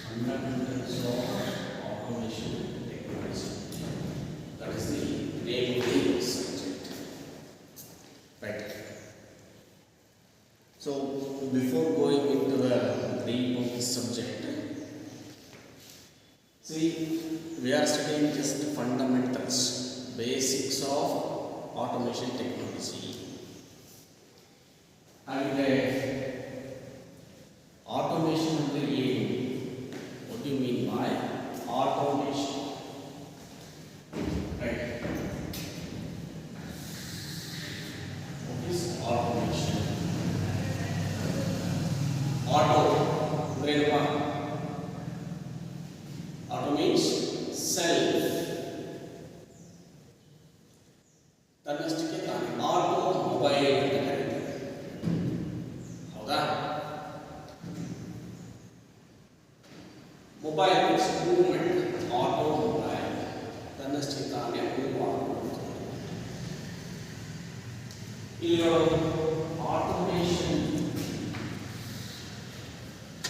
Fundamentals of automation technology. That is the name of the subject. Right. So before going into the name of the subject, see, we are studying just fundamentals, basics of automation technology. And automation under A. What do you mean by automation? Right. What is automation? Auto. Auto means self. ತನ್ನಷ್ಟಕ್ಕೆ ತಾನೇ automobile ಅಂತ ಕರೀತಾರೆ. ಹೌದಾ? Mobile means movement. Automobile ತನ್ನಷ್ಟಕ್ಕೆ ತಾನೇ move ಆಗುತ್ತೆ. ಇಲ್ಲಿ automation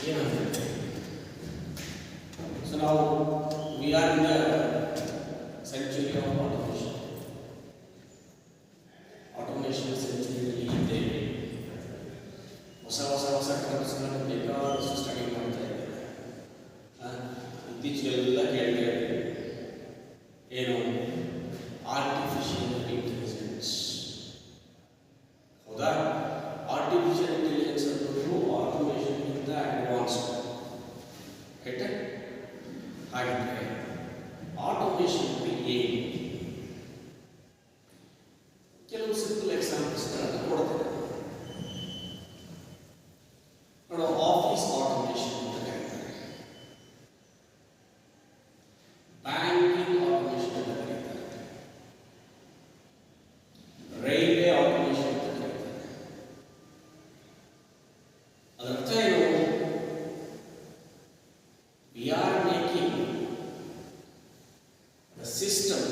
ಏನಂತ. ಸೊ ನಾವು we are in the century of automation. Automation ಸೆಂಚುರಿಯಲ್ಲಿ ಇದ್ದೇವೆ. ಹೊಸ ಟರ್ಮ್ಸ್ಗಳನ್ನು ಬೇಕಾದಷ್ಟು ಸ್ಟಡಿ ಮಾಡ್ತಾ ಇದ್ದೇವೆ. ಇತ್ತೀಚೆಗೆಲ್ಲ ಕೇಳ್ತಾ ಇದ್ದೇವೆ ಏನು ಆರ್ಟಿಫಿಷಿಯಲ್ ಇಂಟೆಲಿಜೆನ್ಸ್. ಹೌದಾ? ಆರ್ಟಿಫಿಷಿಯಲ್ ಇಂಟೆಲಿಜೆನ್ಸ್ ಅನ್ನೋದು ಆಟೋಮೇಷನ್ಗಿಂತ ಅಡ್ವಾನ್ಸ್ಡ್. ರೈಟ್? ಹಾಗಿದ್ರೆ ಆಟೋಮೇಷನ್ ಏನು? ಕೆಲವು ಸಿಂಪಲ್ ಎಕ್ಸಾಂಪಲ್ಸ್ಗಳನ್ನು ಕೊಡ್ತೇನೆ. ನೋಡೋ, ಆಫೀಸ್ ಆಟೋಮೇಷನ್ ಅಂತ ಕರೀತಾರೆ, ಬ್ಯಾಂಕಿಂಗ್ ಆಟೋಮೇಷನ್ ಅಂತ ಕರೀತಾರೆ, ರೈಲ್ವೆ ಆಟೋಮೇಷನ್ ಅಂತ ಕರೀತಾರೆ. ಅದರ್ಥ ಏನು? We are making the system,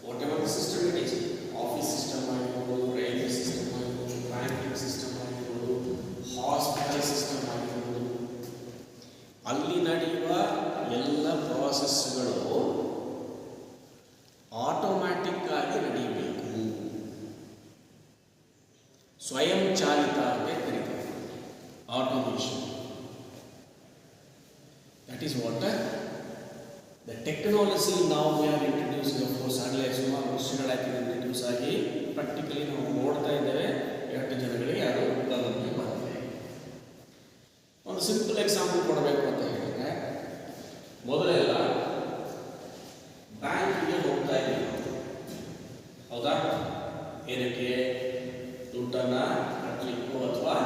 what ever the system it is, office system ಆಗಿರ್ಬೋದು, ರೈಲ್ವೆ ಸಿಸ್ಟಮ್ ಆಗಿರ್ಬೋದು, ಬ್ಯಾಂಕಿಂಗ್ ಸಿಸ್ಟಮ್ ಆಗಿರ್ಬೋದು, ಹಾಸ್ಪಿಟಲ್ ಸಿಸ್ಟಮ್ ಆಗಿರ್ಬೋದು, ಅಲ್ಲಿ ನಡೆಯುವ ಎಲ್ಲ ಪ್ರಾಸೆಸ್ಗಳು ಆಟೋಮ್ಯಾಟಿಕ್ ಆಗಿ ನಡೆಯಬೇಕು, ಸ್ವಯಂ ಚಾಲಿತ ಅಂತ ಕರೀತಾರೆ automation. That is what the technology now we are introducing. Of course ಆಗಲೇ ಸುಮಾರು ವರ್ಷಗಳಾಗಿ ಇಂಟ್ರೊಡ್ಯೂಸ್ ಆಗಿ ಪ್ರಾಕ್ಟಿಕಲಿ ನಾವು ನೋಡ್ತಾ ಇದ್ದೇವೆ. ಎಷ್ಟು ಜನಗಳಿಗೆ ಅದು ಉಪಯೋಗಕ್ಕೆ ಬಂದಿದೆ. ಒಂದು ಸಿಂಪಲ್ ಎಕ್ಸಾಂಪಲ್ ಕೊಡಬೇಕು ಅಂತ ಹೇಳಿದ್ರೆ, ಮೊದಲೆಲ್ಲ ಬ್ಯಾಂಕಿಗೆ ಹೋಗ್ತಾ ಇದ್ದೀವಿ. ಹೌದಾ? ಏನಕ್ಕೆ? ದುಡ್ಡನ್ನ ಕಟ್ಟಲಿಕ್ಕೂ ಅಥವಾ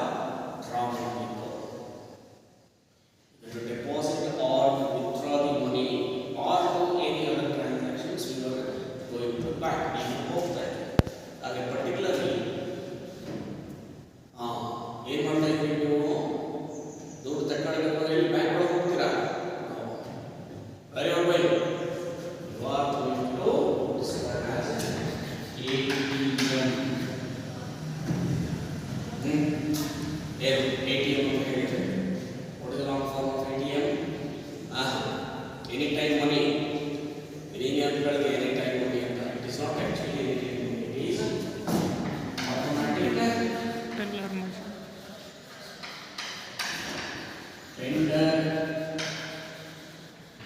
ಡ್ರಾ ಮಾಡಲಿಕ್ಕೂ. Deposit or withdraw the money or do any other transactions we are going to bank. You hope that ಹಾಗೆ ಪರ್ಟಿಕ್ಯುಲರ್ಲಿ ಏನು ಮಾಡ್ತಾ ಇದ್ದೀವಿ ನೀವು? ದುಡ್ಡು ತಗೊಳ್ಬೇಕು ಅಂದರೆ ಇಲ್ಲಿ ಬ್ಯಾಂಕ್ ಒಳಗೆ ಹೋಗ್ತೀರಾ? Very well, you are going to ATM. ಏನು ATM ಅಂತ ಹೇಳಿದ್ರೆ what is the long form of ATM? Any time money. ಏನೇ ಅಂದ್ಗಳಿಗೆ ಎನಿ ಟೈಮ್ ಮನಿ ಅಂತ. It is not actually ATM, it is automatic teller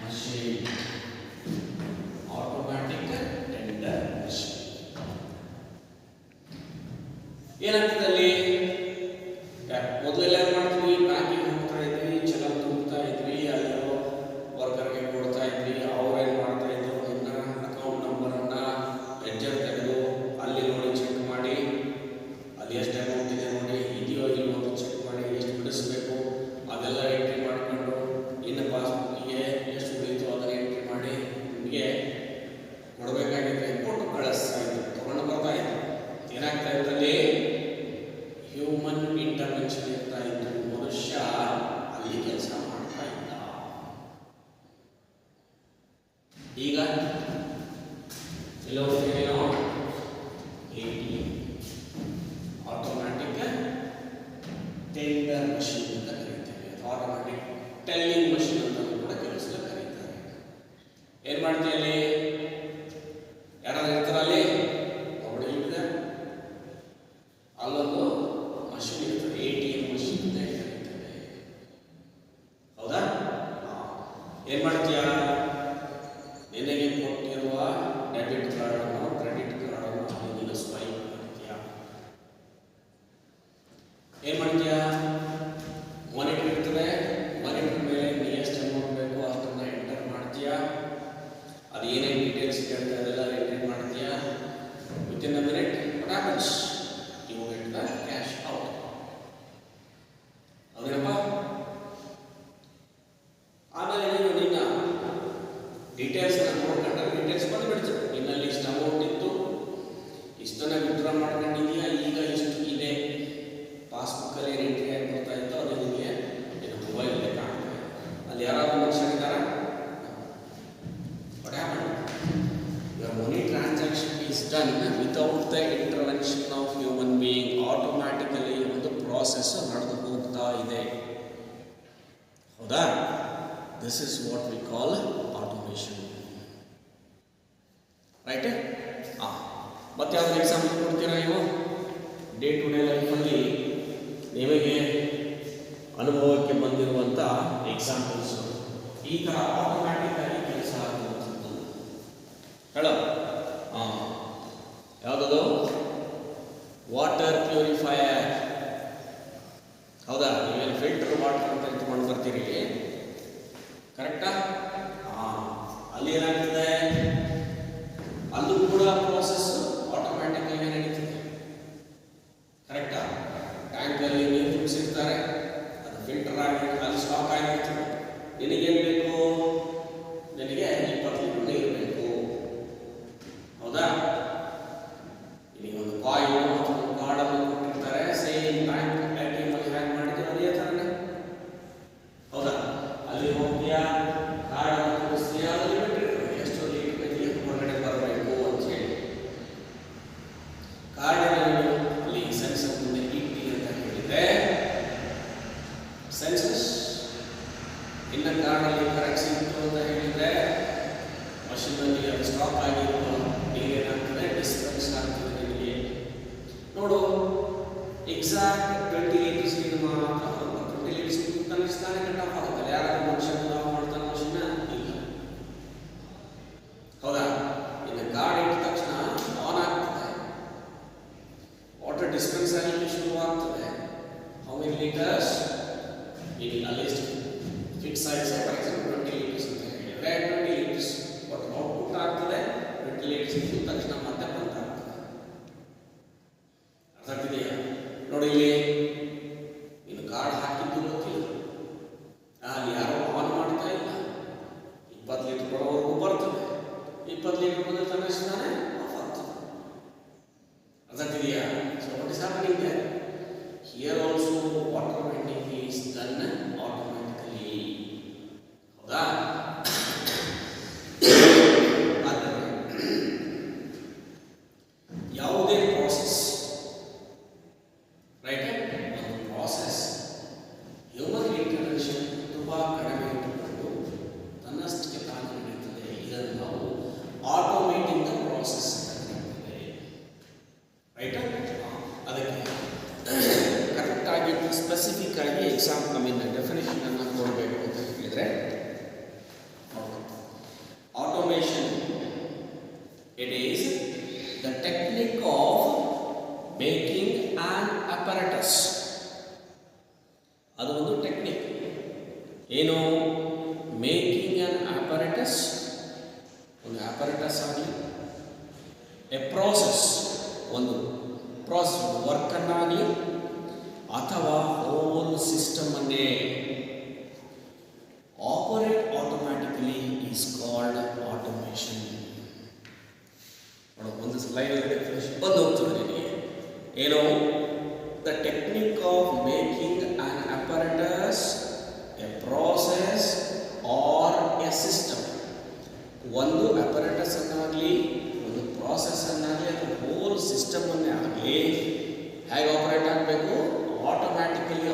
machine. Automatic tender machine. ಏನಾಗ್ತದೆ ಅಲ್ಲಿ? ಮೊದಲೆಲ್ಲ ಏನು ಮಾಡ್ತೀವಿ? ಬ್ಯಾಂಕಿಗೆ ಹೋಗ್ತಾ ಇದ್ವಿ, ಚಲನ್ ತುಂಬ್ತಾ ಇದ್ವಿ, ಅಲ್ಲಿರೋ ವರ್ಕರ್ಗೆ ಕೊಡ್ತಾ ಇದ್ವಿ. ಅವ್ರೇನು ಮಾಡ್ತಾ ಇದ್ರು? ನನ್ನ ಅಕೌಂಟ್ ನಂಬರನ್ನ ಲೆಡ್ಜರ್ ತೆಗೆದು ಅಲ್ಲಿ ನೋಡಿ ಚೆಕ್ ಮಾಡಿ, ಅಲ್ಲಿ ಎಷ್ಟು ಅಮೌಂಟ್ ಇದೆ ನೋಡಿ, ಇದೆಯೋ ಇಲ್ಲೋ ಅಂತ ಚೆಕ್ ಮಾಡಿ, ಎಷ್ಟು ಬಿಡಿಸ್ಬೇಕು ಅದೆಲ್ಲ ಎಂಟ್ರಿ ಮಾಡಿಕೊಂಡು, ಇನ್ನು ಪಾಸ್ಬುಕ್ಕಿಗೆ ಎಷ್ಟು ಉಳಿತು ಅದನ್ನು ಎಂಟ್ರಿ ಮಾಡಿ ನಿಮಗೆ ಕೊಡಬೇಕಾಗಿದ್ರೆ ಕೊಟ್ಟು ಕಳಿಸ್ತಾ ಇದ್ರು, ತೊಗೊಂಡು ಬರ್ತಾ ಇದ್ರು. ಏನಾಗ್ತಾ ಇದ್ರಲ್ಲಿ? ಹ್ಯೂಮನ್ ಇಂಟರ್ವೆನ್ಷನ್ ಇರ್ತಾ ಇತ್ತು. ಮನುಷ್ಯ ಅಲ್ಲಿ ಕೆಲಸ ಮಾಡ್ತಾ ಇದ್ದ. ಈಗ ಎಲ್ಲೋ ATM ಆಟೋಮ್ಯಾಟಿಕ್ ಟೆಲ್ಲರ್ ಮಷೀನ್ ಅಂತ ಕರೀತೇವೆ. ಆಟೋಮ್ಯಾಟಿಕ್ ಟೆಲ್ಲಿಂಗ್ ಮಷೀನ್ ಅಂತ ಕೂಡ ಕೆಲಸದಲ್ಲಿ ಕರೀತಾರೆ. ಏನ್ ಮಾಡ್ತೀವಿ ಅಲ್ಲಿ? ಯಾರಾದ್ರೂ ಇರ್ತಾರಲ್ಲಿ? ಒಬ್ಬಳು ಇದೆ, ಅಲ್ಲೊಂದು ಮಷೀನ್ ಇರ್ತದೆ, ATM ಮಷೀನ್ ಅಂತ ಕರೀತೇವೆ. ಹೌದಾ? ಏನ್ ಮಾಡ್ತೀಯಾ? ನಿನಗೆ ಕೊಟ್ಟಿರುವ ಡೆಬಿಟ್ ಕಾರ್ಡ್ ಅನ್ನು ಕ್ರೆಡಿಟ್ ಕಾರ್ಡ್ ಅನ್ನು ನೀನು ಸ್ವೈಪ್ ಮಾಡ್ತೀಯಾ? ಏನ್ ಮಾಡ್ತೀಯಾ? ಮಾನಿಟರ್ ಇರ್ತದೆ, ಮಾನಿಟರ್ ಮೇಲೆ ನೀ ಎಷ್ಟು ಅಮೌಂಟ್ ಬೇಕು ಅಷ್ಟನ್ನ ಎಂಟರ್ ಮಾಡ್ತೀಯಾ. ಅದು ಏನೇನು ಡೀಟೇಲ್ಸ್ ಕೇಳ್ತಾ ಅದೆಲ್ಲ ಎಂಟ್ರಿ ಮಾಡ್ತೀಯಾ. Within a minute what happens? You get the cash out. ಹೌದೇನಪ್ಪ? ಆಮೇಲೆ ನೀನು ನಿನ್ನ ಡೀಟೇಲ್ಸ್ ನೋಡ್ಕೊಂಡ್ರೆ ಡೀಟೇಲ್ಸ್ ಬಂದ್ಬಿಡ್ತು. ನಿನ್ನಲ್ಲಿ ಇಷ್ಟು ಅಮೌಂಟ್ ಇತ್ತು, ಇಷ್ಟನ್ನ ವಿತ್ಡ್ರಾ ಮಾಡ್ಕೊಂಡಿದೀಯಾ, ಈಗ ಇಷ್ಟು ಇದೆ. ಪಾಸ್ಬುಕ್ ಅಲ್ಲಿ ಎಂಟ್ರಿ ಆಗಿ ಬರ್ತಾ ಇತ್ತು, ಅದು ನಿಮಗೆ ನಿನ್ನ ಮೊಬೈಲಲ್ಲೇ ಕಾಣ್ತದೆ. ಅಲ್ಲಿ ಯಾರಾದ್ರೂ ಮನುಷ್ಯರಿದ್ದಾರ? What happen? Your money transaction is done without the intervention of human being. Automatically ಒಂದು ಪ್ರಾಸೆಸ್ ನಡೆದು ಹೋಗ್ತಾ ಇದೆ. ಹೌದಾ? This is what we call automation. Right? ಮತ್ತೆ ಯಾವ್ದು ಎಕ್ಸಾಂಪಲ್ ಕೊಡ್ತೀರಾ ನೀವು? ಡೇ ಟು ಡೇ ಲೈಫಲ್ಲಿ ನಿಮಗೆ ಅನುಭವಕ್ಕೆ ಬಂದಿರುವಂಥ ಎಕ್ಸಾಂಪಲ್ಸ್. ಈ ಥರ ಆಟೋಮ್ಯಾಟಿಕ್ ಆಗಿ ಕೆಲಸ ಆಗುವಂಥದ್ದು ಹೇಳೋ. ಯಾವುದದು? Water purifier. ಹೌದಾ? ನೀವೇನು ಫಿಲ್ಟರ್ ವಾಟರ್ ಅಂತ ಇಟ್ಕೊಂಡು ಬರ್ತೀರಿ, ಕರೆಕ್ಟಾ? ಅಲ್ಲಿ ಏನಾಗ್ತದೆ? ಅಲ್ಲೂ ಕೂಡ ಪ್ರೋಸೆಸ್ ಆಟೋಮ್ಯಾಟಿಕ್ ಆಗಿ ನಡೀತದೆ. ಕರೆಕ್ಟಾ? ಟ್ಯಾಂಕಲ್ಲಿ ನೀರು ತುಂಬಿಸಿರ್ತಾರೆ, ಅದು ಫಿಲ್ಟರ್ ಆಗಿ ಅಲ್ಲಿ ಸ್ಟಾಕ್ ಆಗಿರ್ತದೆ. ನಿನಗೇನು ಬೇಕು? ನಿನಗೆ 20 ಲೀಟರ್ ನೀರು ಬೇಕು. ಹೌದಾ? ಇಲ್ಲಿ ಒಂದು ಕಾಯಿನ್ ಅಥವಾ ಒಂದು ಕಾರ್ಡನ್ನು ಕೊಟ್ಟಿರ್ತಾರೆ. ಸೇಮ್ ಬ್ಯಾಂಕ್ ATM ಅಲ್ಲಿ ಹ್ಯಾಂಗ್ ಮಾಡಿದ್ರೆ ಅದೇ ಥರನೇ. ಹೌದಾ? ಅಲ್ಲಿ ಹೋಗ್ತೀಯಾ, ಕಾರ್ಡ್ ಅನ್ನು ತೋರಿಸ್ತೀಯಾ, ಅಲ್ಲಿ ಬಿಟ್ಟಿರ್ತಾರೆ ಎಷ್ಟು ಲೀಟರ್ ಹೊರಗಡೆ ಬರಬೇಕು ಅಂತ ಹೇಳಿ. ಕಾರ್ಡಿನಲ್ಲಿ ಅಲ್ಲಿ ಸೆನ್ಸರ್ ಮುಂದೆ ಇಟ್ಟಿ ಅಂತ ಹೇಳಿದ್ರೆ ಸೆನ್ಸಸ್ ಇನ್ನ ಕಾರ್ಡಲ್ಲಿ ಕರೆನ್ಸಿ ಇತ್ತು ಅಂತ ಹೇಳಿದ್ರೆ ಮಷೀನಲ್ಲಿ ಅದು ಸ್ಟಾಕ್ ಆಗಿರುವ ನೀರೇನಾಗ್ತದೆ? ಡಿಸ್ಪೆನ್ಸ್ ಆಗ್ತದೆ ನಿಮಗೆ. ನೋಡು, ಎಕ್ಸಾಕ್ಟ್ 20 ಲೀಟರ್ಸ್ ನೀರು ಮಾತ್ರ 20 ಲೀಟರ್ಸ್ ತನ್ನಿಸ್ತಾನೆ ಕಟ್ ಆಫ್ ಆಗುತ್ತೆ. ಯಾರಾದ್ರೂ ಮನುಷ್ಯ ಆಫ್ ಮಾಡ್ತಾನೆ ಮಷೀನ್? ಇಲ್ಲ. ಹೌದಾ? ಇನ್ನು ಕಾರ್ಡ್ ಇಟ್ಟ ತಕ್ಷಣ ಆನ್ ಆಗ್ತದೆ, ವಾಟರ್ ಡಿಸ್ಪೆನ್ಸ್ ಆಗಲಿಕ್ಕೆ ಶುರುವಾಗ್ತದೆ. How many litres? ಇಲ್ಲಿ ಅಲ್ಲಿ ಫಿಕ್ಸ್ ಆಗಿದೆ. ಫಾರ್ ಎಕ್ಸಾಂಪಲ್ 20 ಲೀಟರ್ಸ್ ಅಂತ ಹೇಳಿದ್ರೆ 20 ಲೀಟರ್ಸ್ ಬಟ್ ಔಟ್ಪುಟ್ ಆಗ್ತದೆ. 20 ಲೀಟರ್ಸ್ ಇದ್ದ ತಕ್ಷಣ ಮತ್ತೆ ಬಂದ್ ಆಗ್ತದೆ. ಅರ್ಥ ಆಗ್ತಿದೆಯಾ? ನೋಡಿ, ಇಲ್ಲಿ ಇನ್ನು ಕಾರ್ಡ್ ಹಾಕಿದ್ದು ಗೊತ್ತಿಲ್ಲ, ಅಲ್ಲಿ ಯಾರೋ ಆನ್ ಮಾಡ್ತಾ ಇಲ್ಲ. 20 ಲೀಟರ್ ಬರೋವರೆಗೂ ಬರ್ತದೆ. 20 ಲೀಟರ್ ಬಂದ ತಕ್ಷಣ ಆಫ್ ಆಗ್ತದೆ. ಅರ್ಥ ಆಗ್ತಿದೆಯಾ? So what is happening there? Here also water vending is done automatically. ಹೌದಾ? ಯಾವುದೇ ಪ್ರಾಸೆಸ್, ರೈಟ್? ಒಂದು ಪ್ರಾಸೆಸ್ ಹ್ಯೂಮನ್ ಇಂಟರ್ವೆನ್ಷನ್ ತುಂಬಾ ಕಡಿಮೆ ಇಟ್ಟುಕೊಂಡು ತನ್ನಷ್ಟಕ್ಕೆ ತಾನು ನಡೀತದೆ. ಇದನ್ನು ನಾವು ಆಟೋಮೇಟಿಂಗ್ ದ ಪ್ರಾಸೆಸ್ ಅಂತ ಕರೀತೇವೆ. ರೈಟ್? ಅದಕ್ಕೆ ಕರೆಕ್ಟ್ ಆಗಿ ಸ್ಪೆಸಿಫಿಕ್ ಆಗಿ ಎಕ್ಸಾಂಪಲ್ ಡೆಫಿನೇಷನ್ ಅನ್ನು ಕೊಡಬೇಕು ಅಂತ ಹೇಳಿದ್ರೆ, automation it is the technique of making an apparatus. ಅದು ಒಂದು ಟೆಕ್ನಿಕ್. ಏನು? Making an apparatus. ಒಂದು ಅಪರಟಸ್ ಆಗಲಿ, ಎ ಪ್ರಾಸೆಸ್, ಒಂದು ಪ್ರಾಸೆಸ್ ವರ್ಕ್ ಅನ್ನಾಗಲಿ, ಅಥವಾ ಹೋಲ್ ಸಿಸ್ಟಮ್ ಅನ್ನೇ operate automatically is called automation. ಒಂದು ಸ್ಲೈಡ್ ಡೆಫಿನೇಷನ್ ಬಂದು ಹೋಗ್ತದೆ ನಿಮಗೆ. ಏನು? The technique of making an apparatus, a process or a system. ಒಂದು ಅಪರಟಸ್ ಅನ್ನಾಗಲಿ, ಒಂದು ಪ್ರಾಸೆಸ್ ಅನ್ನಾಗಲಿ, ಅಥವಾ ಹೋಲ್ ಸಿಸ್ಟಮ್ ಅನ್ನೇ ಆಗಲಿ ಹೇಗೆ ಆಪರೇಟ್ ಆಗಬೇಕು? ಆಟೋಮ್ಯಾಟಿಕಲಿ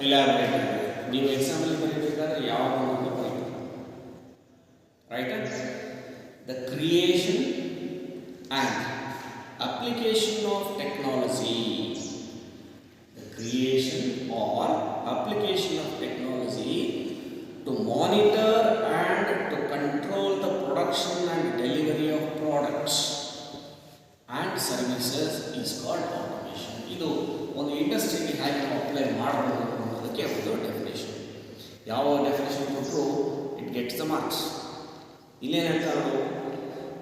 ಎಲಾಬ್ರೇಟ್ ಆಗಿದೆ. ನೀವು ಎಕ್ಸಾಂಪಲ್ ಬರೀಬೇಕಾದ್ರೆ ಯಾವಾಗಲೂ ಬರೀಬೇಕು. Right? The creation and application of technology. The creation or application of technology to monitor and to control the production and delivery of products and services is called automation. ಇದು ಒಂದು ಇಂಡಸ್ಟ್ರಿಗೆ ಹೇಗೆ ನಾವು ಅಪ್ಲೈ ಮಾಡಬಹುದು ಅನ್ನೋದಕ್ಕೆ ಒಂದು ಡೆಫಿನೇಷನ್. ಯಾವ definition ಕೊಟ್ಟರು ಇಟ್ ಗೆಟ್ಸ್ ದ ಮಾರ್ಕ್ಸ್. ಇಲ್ಲೇನು ಹೇಳ್ತಾರೆ,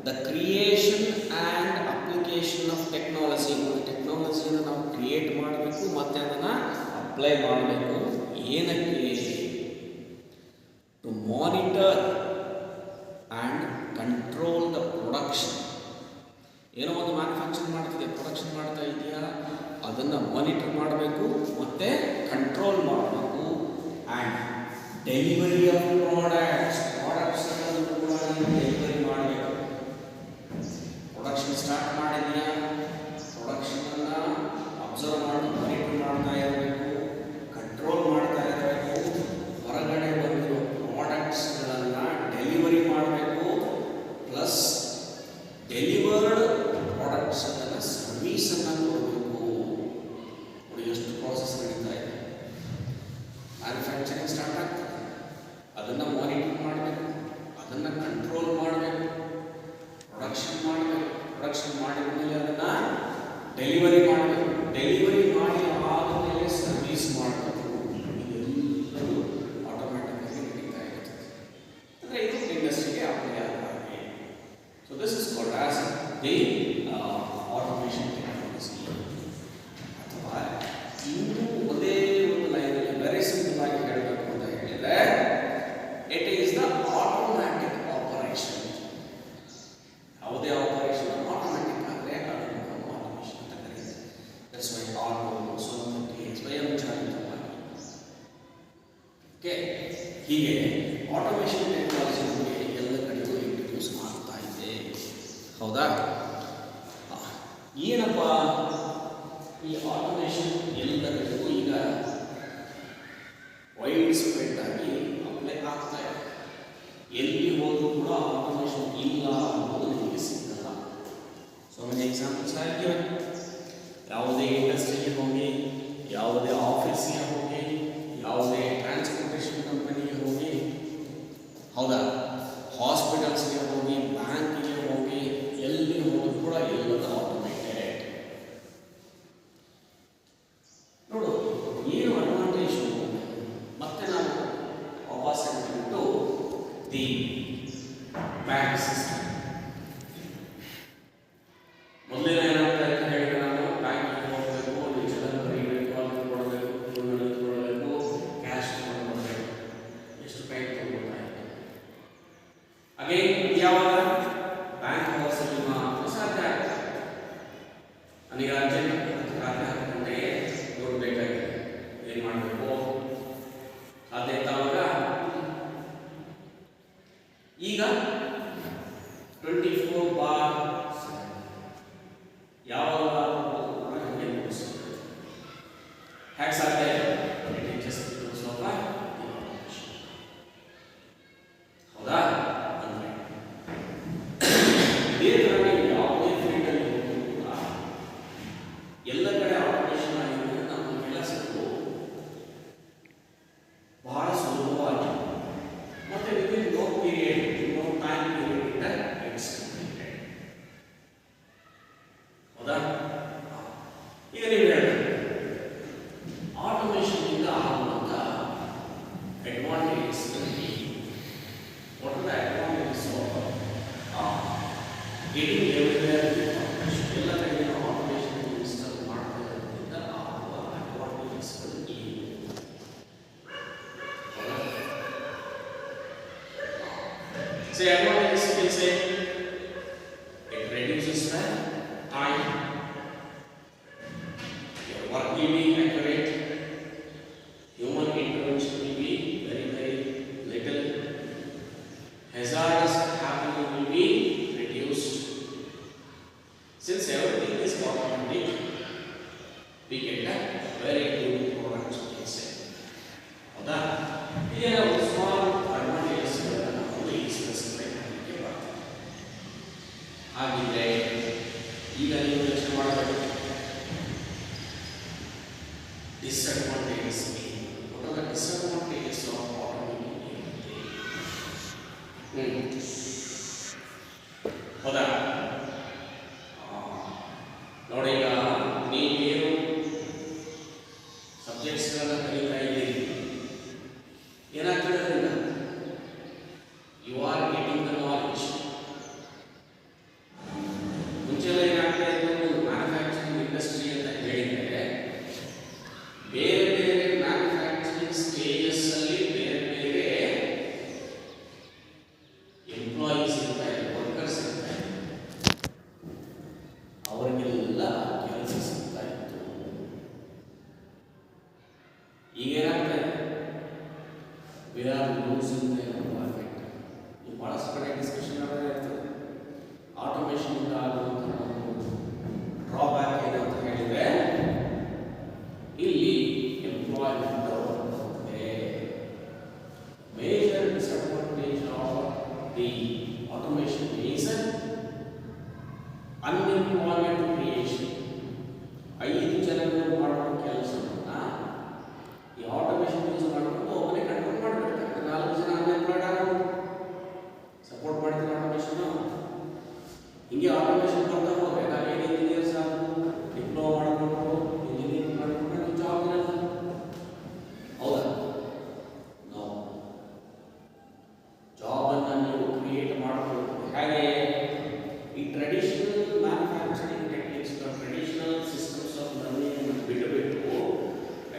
the creation and application of technology. ಟೆಕ್ನಾಲಜಿಯನ್ನು ನಾವು ಕ್ರಿಯೇಟ್ ಮಾಡಬೇಕು ಮತ್ತು ಅದನ್ನು ಅಪ್ಲೈ ಮಾಡಬೇಕು. ಏನಕ್ಕೆ? to monitor and control the production. ಏನೋ ಒಂದು ಮ್ಯಾನುಫ್ಯಾಕ್ಚರ್ ಮಾಡ್ತಿದೆ, ಪ್ರೊಡಕ್ಷನ್ ಮಾಡ್ತಾ ಇದೆಯಾ, ಅದನ್ನು ಮಾನಿಟರ್ ಮಾಡಬೇಕು ಮತ್ತು ಕಂಟ್ರೋಲ್ ಮಾಡಬೇಕು. ಆ್ಯಂಡ್ ಡೆಲಿವರಿ ಆಫ್ ಪ್ರಾಡಕ್ಟ್ಸ್ ಅನ್ನೋದು ಕೂಡ ಡೆಲಿವರಿ ಮಾಡಬೇಕು. ಪ್ರೊಡಕ್ಷನ್ ಸ್ಟಾರ್ಟ್ ಮಾಡಿದೆಯಾ, ಪ್ರೊಡಕ್ಷನನ್ನು ಅಬ್ಸರ್ವ್ ಮಾಡಿ ಮಾನಿಟರ್ ಮಾಡ್ತಾ ಇರಬೇಕು, ಕಂಟ್ರೋಲ್ ಮಾಡ್ತಾ ಇರಬೇಕು. ಹೊರಗಡೆ ಬಂದಿರೋ ಪ್ರಾಡಕ್ಟ್ಸ್ಗಳನ್ನು ಡೆಲಿವರಿ ಮಾಡಬೇಕು. ಪ್ಲಸ್ ಡೆಲಿವರ್ಡ್ ಪ್ರಾಡಕ್ಟ್ಸನ್ನು ಸರ್ವೀಸನ್ನು ಕೊಡಬೇಕು. ನೋಡಿ ಎಷ್ಟು ಪ್ರಾಸೆಸ್ ನಡೀತಾ ಇದೆ. ಮ್ಯಾನುಫ್ಯಾಕ್ಚರಿಂಗ್ ಸ್ಟಾರ್ಟ್ ಆಗ್ತದೆ, ಅದನ್ನು ಮಾನಿಟರ್ ಮಾಡಬೇಕು, ಅದನ್ನು ಕಂಟ್ರೋಲ್ ಮಾಡಬೇಕು, ಪ್ರೊಡಕ್ಷನ್ ಮಾಡಬೇಕು. ಪ್ರೊಡಕ್ಷನ್ ಮಾಡಿದ ಮೇಲೆ ಅದನ್ನು ಡೆಲಿವರಿ ಮಾಡಬೇಕು. ಡೆಲಿವರಿ ಮಾಡಿ ಆದಮೇಲೆ ಸರ್ವೀಸ್ ಮಾಡಬೇಕು. ಇದೆಲ್ಲವೂ ಆಟೋಮ್ಯಾಟಿಕ್ಕಾಗಿ ನಡೀತಾ ಇರ್ತದೆ. ಅಂದರೆ ಇದು ಇಂಡಸ್ಟ್ರಿಗೆ ಅಪ್ಲೈ ಆಗ್ತದೆ. So this is called as the automation technology. ಅಥವಾ ಇನ್ನೂ ಒಂದೇ ಒಂದು ಲೈನಲ್ಲಿ ವೆರಿ ಸಿಂಪಲ್ ಆಗಿ ಹೇಳಬೇಕು ಅಂತ ಹೇಳಿದರೆ, it is the automatic operation. ಯಾವುದೇ ಆಪರೇಷನ್ ಆಟೋಮ್ಯಾಟಿಕ್ ಆದರೆ ಅದನ್ನು ನಾವು ಆಟೋಮೇಷನ್ ಅಂತ ಕರೀತಾರೆ. ದಟ್ಸ್ ವೈ ಆಟೋ ಸ್ವಂತಕ್ಕೆ ಸ್ವಯಂಚಾಲಿತವಾಗಿ. ಓಕೆ, ಹೀಗೆ ಆಟೋಮೇಷನ್ ಟೆಕ್ನಾಲಜಿ ನಮಗೆ ಎಲ್ಲ ಕಡೆಗೂ ಇಂಟ್ರೊಡ್ಯೂಸ್ ಮಾಡ್ತಾ ಇದೆ. ಹೌದಾ? ಏನಪ್ಪ ಈ ಆಟೋಮೇಷನ್ ಎಲ್ಲ ಕಡೆಗೂ ಈಗ ವೈಡ್ ಸ್ಪ್ರೆಡ್ ಆಗಿ ಅಪ್ಲೈ ಆಗ್ತಾ ಇದೆ. ಎಲ್ಲಿ ಹೋದರೂ ಕೂಡ ಆಟೋಮೇಷನ್ ಇಲ್ಲ ಅನ್ನೋದು ನಮಗೆ ಸಿಗಲ್ಲ. ಸೊ ಮೆನಿ ಎಕ್ಸಾಂಪಲ್ಸ್ ಆಗಿವೆ. ಯಾವುದೇ ಇಂಡಸ್ಟ್ರಿಗೆ ಹೋಗಿ, ಯಾವುದೇ ಆಫೀಸಿಗೆ ಹೋಗಿ, ಯಾವುದೇ ಟ್ರಾನ್ಸ್ಪೋರ್ಟೇಷನ್ ಕಂಪನಿಗೆ ಹೋಗಿ, ಹೌದಾ, ಹಾಸ್ಪಿಟಲ್ಸ್ಗೆ ಹೋಗಿ, ಬ್ಯಾಂಕಿಗೆ ಹೋಗಿ, ಎಲ್ಲಿ ಹೋದರೂ ಕೂಡ ಎಲ್ಲದ ಆಟೋಮೇಟೆಡ್. ನೋಡು ಏನು ಅಡ್ವಾಂಟೇಜು. ಮತ್ತೆ ನಾವು ವಾಪಸ್ ಬಿಟ್ಟು ದಿ ಬ್ಯಾಂಕ್ ಸಿಸ್ಟಮ್. ಮೊದಲಿನ ಏನಾಗ್ತಾ ಇತ್ತು ಹೇಳಿದ್ರೆ, ನಾನು ಬ್ಯಾಂಕಿಗೆ ಹೋಗಬೇಕು, ರಿಚಾರ್ಜ್ ಬರೀಬೇಕು, ಅಲ್ಲಿ ಕೊಡಬೇಕು, ಕೊಡಬೇಕು, ಕ್ಯಾಶ್ ಕೊಡಬೇಕು, ಎಷ್ಟು ಟೈಮ್ ತಗೊಳ್ತಾ ಇತ್ತು. ಅಗೇನ್ ಯಾವಾಗ ಬ್ಯಾಂಕ್ ಅವರ್ಸಲ್ಲಿ ಮಾತ್ರ ಸಾಧ್ಯ ಆಗ್ತದೆ. ನನಗೆ ಅರ್ಜೆಂಟ್ ರಾತ್ರಿ 10 ಗಂಟೆಗೆ ದುಡ್ಡು ಬೇಕಾಗಿದೆ, ಏನು ಮಾಡಬೇಕು ಸಾಧ್ಯ ಇದ್ದಾವಾಗ. ಈಗ 24/7 ಯಾವಾಗ ಹಂಗೆ ಮುಗಿಸ್ಬೇಕು. ಹೇಗೆ ಸಾಧ್ಯ ಇದೆ? ಸ್ವಲ್ಪ ಹೌದಾ? ಅಂದರೆ ಇದೇ ಥರ ಯಾವುದೇ ಫೀಲ್ಡಲ್ಲಿ ಹೋದರೂ ಕೂಡ ಎಲ್ಲ ಕಡೆ ಆಟೋಮೇಷನ್ ಆಗಿದ್ರೆ ನಮ್ಮ ಕೆಲಸಗಳು ಬಹಳ ಸುಲಭವಾಗಿ ಮತ್ತು within no period, no time period it's completed. ಹೌದಾ? ಈಗ ನೀವು ಹೇಳ್ಬೇಕು, ಆಟೋಮೇಷನ್ನಿಂದ ಆಗುವಂಥ advantages what are the advantages of getting everywhere with automation? ಎಲ್ಲ ಕಡೆ ನಾವು ಆಟೋಮೇಷನ್ ಇನ್ಸ್ಟಾಲ್ ಮಾಡೋದ್ರಿಂದ ಆಗುವ ಅಡ್ವಾಂಟೇಜಸ್ಗಳು ಏನು? Say advantages, you can say it reduces the time, your work will be accurate, human intervention will be very little, hazardous happening will be reduced, ಹಾಗಿದ್ರೆ ಈಗ ನೀವು ಯೋಚನೆ ಮಾಡಬೇಕು, ಡಿಸ್ಅಡ್ವಾಂಟೇಜಸ್ ಏನು? What are the disadvantages of automatic? ಹೌದಾ? ನೋಡಿ, ಈಗ ನೀವೇನು ಸಬ್ಜೆಕ್ಟ್ಸ್ಗಳನ್ನ ಕಲಿತಾ ಇದ್ದೀರಿ, ಏನಾಗ್ತದೆ ಅದರಿಂದ? You are getting the knowledge. ಮುಂಚೆಲ್ಲ ಏನಾಗ್ತಾ ಇತ್ತು, ಮ್ಯಾನುಫ್ಯಾಕ್ಚರಿಂಗ್ ಇಂಡಸ್ಟ್ರಿ ಅಂತ ಹೇಳಿದರೆ ಬೇರೆ ಬೇರೆ ಮ್ಯಾನುಫ್ಯಾಕ್ಚರಿಂಗ್ ಸ್ಟೇಜಸ್ ಅಲ್ಲಿ ಬೇರೆ ಬೇರೆ ಎಂಪ್ಲಾಯೀಸ್ ಇರ್ತಾರೆ, ವರ್ಕರ್ಸ್ ಇರ್ತಾರೆ, ಅವರಿಗೆಲ್ಲ ಕೆಲಸ ಸಿಗ್ತಾ ಇತ್ತು. ಈಗೇನಾಗ್ತದೆ, we are losing the market. ಈ ಬಹಳಷ್ಟು ಕಡೆ ಡಿಸ್ಕಷನ್ ಇರ್ತದೆ. ಆಟೋಮೇಷನ್ ಇಂದ ಆಗುವಂತಹ ಡ್ರಾಬ್ಯಾಕ್ ಏನಂತ ಹೇಳಿದ್ರೆ, ಇಲ್ಲಿ ಎಂಪ್ಲಾಯ್ಮೆಂಟ್ ಹೋಗ್ತದೆ. Major disadvantage of the automation is unemployment creation. 5 ಜನಗಳು ಮಾಡುವ ಕೆಲಸವನ್ನ ಈ ಆಟೋಮೇಷನ್ ಯೂಸ್ ಮಾಡಿಕೊಂಡು ಒಬ್ಬನೇ ಕಂಟ್ರೋಲ್ ಮಾಡಬೇಕಾಗ್ತದೆ. 4 ಜನ ಅನ್ಎಂಪ್ಲಾಯ್ಡ್ ಆಗೋದು. ಸಪೋರ್ಟ್ ಮಾಡ್ತೀವಿ ಆಟೋಮೇಷನ್. ಹಿಂಗೆ ಆಟೋಮೇಷನ್ ಬರ್ತಾ ಹೋದ್ರೆ ನಾವೇನು ಇಂಜಿನಿಯರ್ಸ್ ಆಗೋದು, ಡಿಪ್ಲೊಮಾ ಮಾಡಿಕೊಂಡು ಇಂಜಿನಿಯರಿಂಗ್ ಮಾಡಿಕೊಂಡು ಜಾಬ್ ಇರಲ್ಲ. ಹೌದಾ? ನೋ. ಜಾಬನ್ನು ನೀವು ಕ್ರಿಯೇಟ್ ಮಾಡಬೇಕು. ಹಾಗೆ ಈ traditional manufacturing techniques, traditional systems of learning ಬಿಟ್ಟುಬಿಟ್ಟು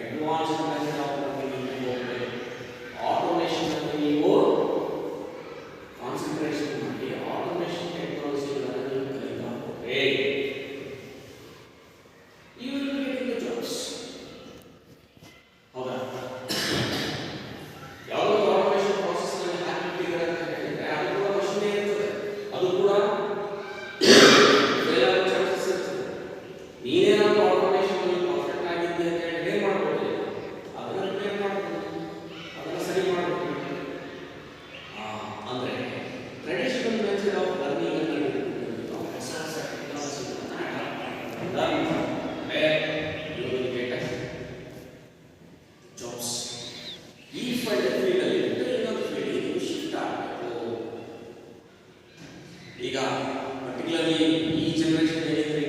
ಅಡ್ವಾನ್ಸ್ಡ್ ಮೆಥಡ್ ಆಫ್ ಲರ್ನಿಂಗ್ ಹೋಗಬೇಕು. ಆಟೋಮೇಷನ್ ಅನ್ನು ನೀವು ಕಾನ್ಸಂಟ್ರೇಷನ್ ಮಾಡಿ ಆಟೋಮೇಷನ್ ಟೆಕ್ನಾಲಜಿಗಳನ್ನು ನೀವು ಕಲಿತಾ ಹೋದರೆ you will get the jobs. ಹೌದಾ? ಯಾವುದೋ ಆಟೋಮೇಷನ್ ಪ್ರಾಸೆಸ್ ನಲ್ಲಿ ಹಾಕಿಬಿಟ್ಟಿದ್ದಾರೆ ಅಂತ ಹೇಳಿದ್ರೆ ಅದು ಕೂಡ ಮಷೀನ್ ಇರ್ತದೆ, ಅದು ಕೂಡ ಫೇಲ್ ಆಗೋ ಚಾನ್ಸಸ್ ಇರ್ತದೆ. ನೀನೇನಾದ್ರೂ ಆಟೋಮೇಷನ್ ಪರ್ಫೆಕ್ಟ್ ಆಗಿದ್ದೆ ಅಂತ ಹೇಳಿ ಏನು ಮಾಡ್ಬೋದು? ಅದನ್ನು ರಿಪೇರ್ ಮಾಡಬೇಕು, ಅದನ್ನು ಸರಿ ಮಾಡಬೇಕು. ಅಂದರೆ ಟ್ರೆಡಿಷನಲ್ ಮೆಥಡ್ ಆಫ್ ಲರ್ನಿಂಗ್ ಅನ್ನು ಹೊಸ ಹೊಸ ಟೆಕ್ನಾಲಜಿಗಳನ್ನು ಲರ್ನ್ ಮಾಡಿದ್ರೆ ಯು ವಿಲ್ ಗೆಟ್ ಜಾಬ್ಸ್. ಈ ಫೀಲ್ಡಲ್ಲಿ ಬಿಟ್ಟು ಇನ್ನೊಂದು ಫೀಲ್ಡಿಗೆ ನೀವು ಶಿಫ್ಟ್ ಆಗಬೇಕು. ಈಗ ಪರ್ಟಿಕ್ಯುಲರ್ಲಿ ಈ ಜನರೇಷನ್ ಹೇಳಿದ್ರೆ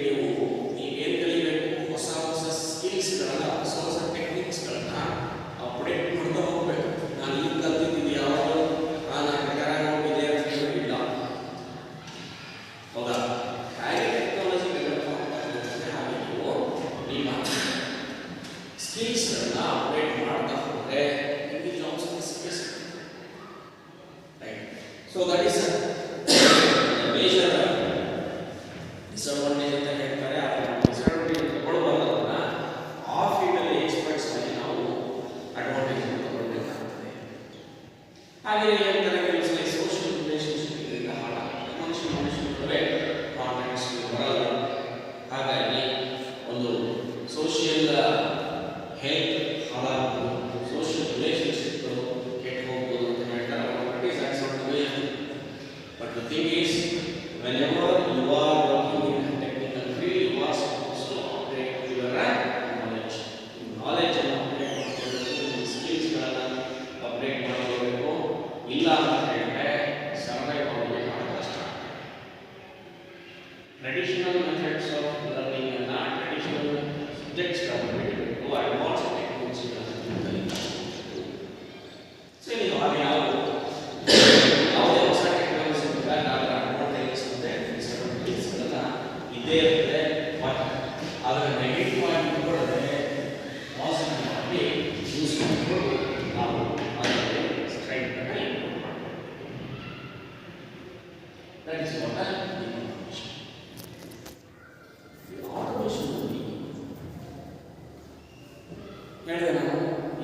ನೀವೇನು ಕಲಿಬೇಕು, ಹೊಸ ಹೊಸ ಸ್ಕಿಲ್ಸ್ಗಳನ್ನ, ಹೊಸ ಹೊಸ ಟೆಕ್ನಿಕ್ಸ್ಗಳನ್ನ ಅಪ್ಡೇಟ್ ಮಾಡ್ತಾ ಹೋಗ್ಬೇಕು. ನಾನು ಈಗ ಕಲ್ತಿದ್ದೀನಿ ಯಾವುದು ನಾನು ರಿಟೈರ್ ಹೋಗಿದೆ ಅಂತ ಇಲ್ಲ. ಹೌದಾ? ಹಾಗೆ ಟೆಕ್ನಾಲಜಿ ಡೆವಲಪ್ ಆಗ್ತಾ ಹೋಗ್ತದೆ. ಹಾಗೆ ನೀವು ನಿಮ್ಮ ಸ್ಕಿಲ್ಸ್ಗಳನ್ನ ಅಪ್ಡೇಟ್ ಮಾಡ್ತಾ ಹೋದರೆ ನಿಮಗೆ ಜಾಬ್ಸ್ ಸಿಕ್ಕೇ ಸಿಗ್ತದೆ. Right? So that is major disadvantage ಅಂತ ಹೇಳ್ತಾರೆ. ಆದರೆ ಡಿಸ್ಅಡ್ವಾಂಟೇಜ್ ತಗೊಳ್ಬಾರ್ದನ್ನ ಆ ಫೀಲ್ಡಲ್ಲಿ ಎಕ್ಸ್ಪರ್ಟ್ಸ್ ಆಗಿ ನಾವು ಅಡ್ವಾಂಟೇಜ್ ತಗೊಳ್ಬೇಕಾಗ್ತದೆ. ಹಾಗೆ ಹೇಳ್ತಾರೆ ಕೆಲವು ಸಲ ಸೋಷಿಯಲ್ ರಿಲೇಶನ್ಶಿಪ್ ಇದರಿಂದ ಹಾಳಾಗ್ತದೆ. ಮನುಷ್ಯ ನಡುವೆ ಕಾಂಟ್ಯಾಕ್ಟ್ಸ್ ಬರಲ್ಲ. ಹಾಗಾಗಿ ಒಂದು ಸೋಷಿಯಲ್ ಹೆಲ್ತ್ ಹಾಳಾಗ್ಬೋದು, ಸೋಷಿಯಲ್ ರಿಲೇಶನ್ಶಿಪ್ಗಳು ಕೆಟ್ಟು ಹೋಗ್ಬೋದು ಅಂತ ಹೇಳ್ತಾರೆ. But is ax not the way. But the thing is whenever you are working in a technical field, you are supposed to update your knowledge. Knowledge and update ಮಾಡಬೇಕು, ಸ್ಕಿಲ್ಸ್ಗಳನ್ನು update ಮಾಡಬೇಕು. ಇಲ್ಲ ಅಂತ ಹೇಳಿದ್ರೆ ಸರ್ವೈವ್ ಆಗೋದು ಬಹಳ ಕಷ್ಟ. ಟ್ರೆಡಿಷನಲ್ ಮೆಥಡ್ಸ್ ಆಫ್ ಲರ್ನಿಂಗ್ ಅನ್ನ, traditional ಸಬ್ಜೆಕ್ಟ್ಸ್ಗಳನ್ನು ಬಿಟ್ಟುಬಿಟ್ಟು ಅಡ್ವಾನ್ಸ್ ಟೆಕ್ನಾಲಜಿಗಳನ್ನು ಕಲಿಬೇಕು. ಸೊ ನೀವು ಹಾಗೆ ಯಾವುದೇ ಹೊಸ ಟೆಕ್ನಾಲಜಿ ಬಂದಾಗ ಅದರ ಅಡ್ವಾಂಟೇಜಸ್ ಮತ್ತು ಡಿಸ್ಅಡ್ವಾಂಟೇಜಸ್ಗಳೆಲ್ಲ ಇದ್ದೇ ಇರುತ್ತೆ. ಬಟ್ ಅದರ ನೆಗೆಟಿವ್ ಆಗಿ ತಗೊಳ್ಳದೆ ಪಾಸಿಟಿವ್ ಆಗಿ ಯೂಸ್ ಮಾಡಿಕೊಂಡು ನಾವು ಅದಕ್ಕೆ ಸ್ಟ್ರೈಟ್ ಆಗಿ ಇಂಪ್ರೂವ್ ಮಾಡಬೇಕು. That is what automation. ಆಟೋಮೇಷನ್ನಲ್ಲಿ ಹೇಳಿದೆ ನಾನು,